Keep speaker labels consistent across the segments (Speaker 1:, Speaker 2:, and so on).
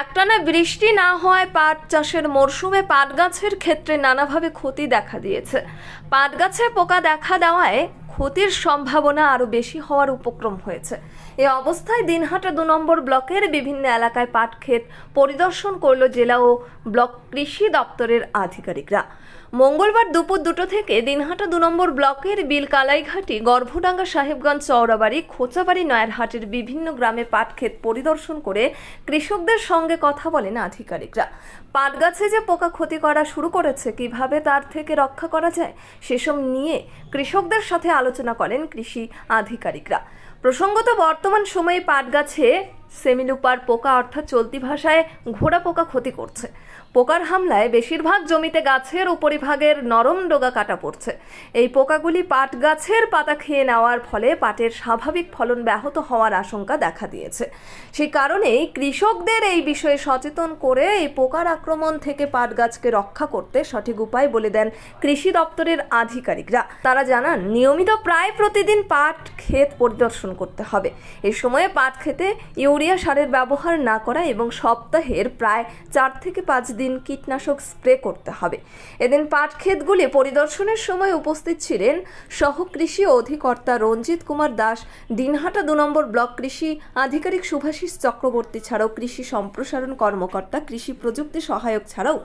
Speaker 1: একটানা বৃষ্টি না হওয়ায় পাট চাষের মরশুমে পাট গাছের ক্ষেত্রে নানাভাবে ক্ষতি দেখা দিয়েছে। পাট গাছে পোকা দেখা দেওয়ায় ক্ষতির সম্ভাবনা আরও বেশি হওয়ার উপক্রম হয়েছে। এই অবস্থায় দিনহাটা ২ নম্বর ব্লকের বিভিন্ন এলাকায় পাট ক্ষেত পরিদর্শন করল জেলা ও ব্লক কৃষি দপ্তরের আধিকারিকরা। মঙ্গলবার দুপুর 2টা থেকে দিনহাটা ২ নম্বর ব্লকের বিলকালাইঘাটি, গর্ভডাঙ্গা, সাহেবগঞ্জ, চৌরাবাড়ি, খোঁচাবাড়ি, নয়ারহাটের বিভিন্ন গ্রামে পাট ক্ষেত পরিদর্শন করে কৃষকদের সঙ্গে কথা বলেন আধিকারিকরা। পাট গাছে যে পোকা ক্ষতি করা শুরু করেছে, কিভাবে তার থেকে রক্ষা করা যায় সেসব নিয়ে কৃষকদের সাথে আলোচনা করেন কৃষি আধিকারিকরা। প্রসঙ্গত, বর্তমান সময়ে পাট গাছে সেমিলুপার পোকা অর্থাৎ চলতি ভাষায় ঘোড়া পোকা ক্ষতি করছে। পোকার হামলায় বেশিরভাগ জমিতে গাছের উপরিভাগের নরম ডগা কাটা পড়ছে। এই পোকাগুলি পাট গাছের পাতা খেয়ে নেওয়ার ফলে পাটের স্বাভাবিক ফলন ব্যাহত হওয়ার আশঙ্কা দেখা দিয়েছে। সেই কারণেই কৃষকদের এই বিষয়ে সচেতন করে এই পোকার আক্রমণ থেকে পাট গাছকে রক্ষা করতে সঠিক উপায় বলে দেন কৃষি দপ্তরের আধিকারিকরা। তারা জানান, নিয়মিত প্রায় প্রতিদিন পাট ক্ষেত পরিদর্শন করতে হবে। এই সময়ে পাট ক্ষেতে ইউরিয়া সারের ব্যবহার না করা এবং সপ্তাহের প্রায় 4 থেকে 5 দিন কীটনাশক স্প্রে করতে হবে। এদিন পাট ক্ষেতগুলি পরিদর্শনের সময় উপস্থিত ছিলেন সহ কৃষি অধিকর্তা রঞ্জিত কুমার দাস, দিনহাটা 2 নম্বর ব্লক কৃষি আধিকারিক শুভাশিস চক্রবর্তী ছাড়াও কৃষি সম্প্রসারণ কর্মকর্তা, কৃষি প্রযুক্তি সহায়ক ছাড়াও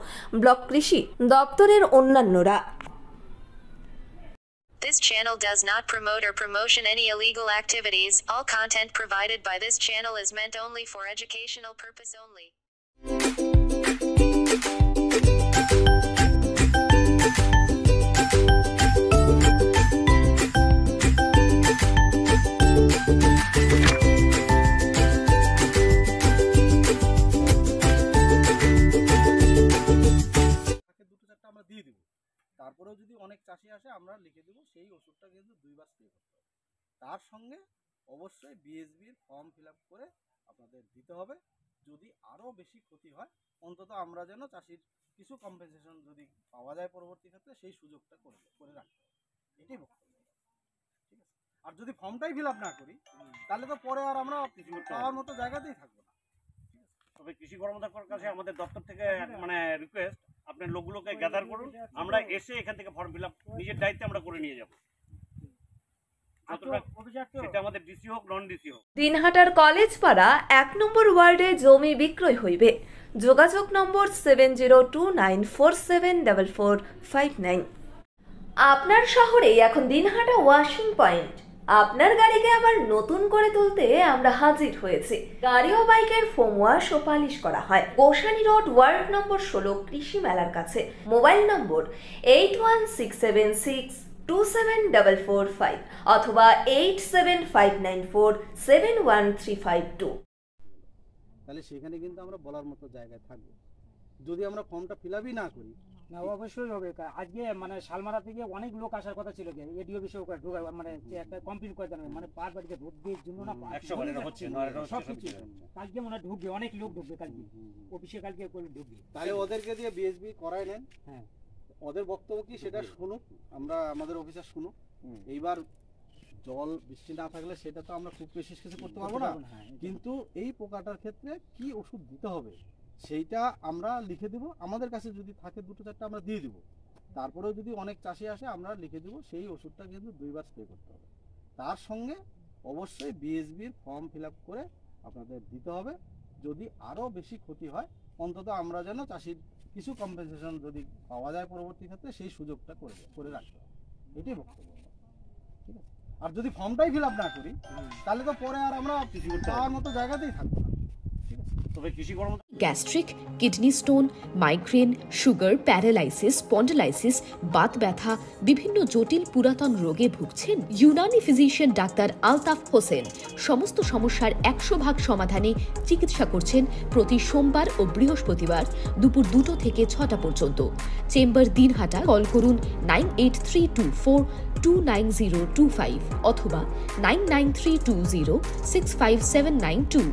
Speaker 1: ব্লক কৃষি দপ্তরের অন্যান্যরা।
Speaker 2: This channel does not promote or promotion any illegal activities. All content provided by this channel is meant only for educational purpose only.
Speaker 3: তারপরেও যদি অনেক চাষি আসে আমরা লিখে দেবো, সেই ওষুধটা কিন্তু 2 বার স্প্রে করতে হবে। তার সঙ্গে অবশ্যই বিএসবির ফর্ম ফিল আপ করে আপনাদের দিতে হবে। যদি আরও বেশি ক্ষতি হয়, অন্তত আমরা যেন চাষির কিছু কম্পেনসেশন যদি পাওয়া যায় পরবর্তী ক্ষেত্রে, সেই সুযোগটা করে রাখতে হবে। এটাই বক্তব্য, ঠিক আছে? আর যদি ফর্মটাই ফিল আপ না করি, তাহলে তো পরে আর আমরা পাওয়ার মতো জায়গাতেই থাকবো না।
Speaker 4: তবে কৃষি কর্মকর্তার কাছে আমাদের দপ্তর থেকে মানে রিকোয়েস্ট, আপনার লোকগুলোকে গ্যাদার করুন, আমরা এসে এখান থেকে ফর্ম ফিল আপ নিজের দায়িত্বে আমরা করে নিয়ে যাব। সেটা আমাদের ডিসি হোক নন ডিসি হোক।
Speaker 1: দিনহাটার কলেজপাড়া 1 নম্বর ওয়ার্ডে জমি বিক্রয় হইবে। যোগাযোগ নম্বর 7029474459। আপনার শহরে এখন দিনহাটা ওয়াশিং পয়েন্ট। আপনার গাড়িকে আবার নতুন করে তুলতে আমরা হাজির হয়েছি। গাড়ি ও বাইকের ফোম ওয়াশ ও পালিশ করা হয়। গোসানি রোড, ওয়ার্ড নম্বর 16, কৃষি মেলার কাছে। মোবাইল নম্বর 8167627445 অথবা 8759471352।
Speaker 3: তাহলে সেখানে কিন্তু আমরা বলার মতো জায়গায় থাকবো। যদি আমরা ফর্মটা ফিল আপই না করি,
Speaker 5: না অবশ্যই হবে। আজকে মানে শালমারা থেকে অনেক লোক আসার কথা ছিল, এডিও বিষয় মানে একটা কমপ্লেন করে জানাবে, মানে পাট বাড়িতে রোদের জন্য না সবকিছু কালকে মনে ঢুকবে, অনেক লোক ঢুকবে কালকে অফিসে, কালকে ঢুকবে।
Speaker 3: তাহলে ওদেরকে দিয়ে বিএসবি করায় নেন।
Speaker 5: হ্যাঁ,
Speaker 3: ওদের বক্তব্য কি সেটা শুনুক, আমরা আমাদের অফিসার শুনুক। এইবার জল বৃষ্টি না থাকলে সেটা তো আমরা খুব বেশি কিছু করতে পারবো না, কিন্তু এই পোকাটার ক্ষেত্রে কি ওষুধ দিতে হবে সেইটা আমরা লিখে দেব। আমাদের কাছে যদি থাকে 2-4টা আমরা দিয়ে দিব। তারপরেও যদি অনেক চাষি আসে আমরা লিখে দেব, সেই ওষুধটা কিন্তু 2 বার স্প্রে করতে হবে। তার সঙ্গে অবশ্যই বিএসবির ফর্ম ফিল আপ করে আপনাদের দিতে হবে। যদি আরও বেশি ক্ষতি হয়, অন্তত আমরা যেন চাষির কিছু কম্পেনসেশন যদি পাওয়া যায় পরবর্তী ক্ষেত্রে, সেই সুযোগটা করে রাখতে হবে। এটাই বক্তব্য, ঠিক আছে? আর যদি ফর্মটাই ফিল আপ না করি, তাহলে তো পরে আর আমরা পাওয়ার মতো জায়গাতেই থাকবো না।
Speaker 6: Gastric, kidney stone, migraine, sugar, paralysis, spondylosis, Baat ব্যথা, বিভিন্ন জটিল পুরাতন রোগে ভুগছেন? ইউনানি ফিজিশিয়ান ডাক্তার আলতাফ হোসেন সমস্ত সমস্যার 100% সমাধানে চিকিৎসা করছেন প্রতি সোমবার ও বৃহস্পতিবার দুপুর 2টো থেকে 6টা পর্যন্ত। চেম্বার দিনহাটা। কল করুন 9832429025 অথবা 9932065792।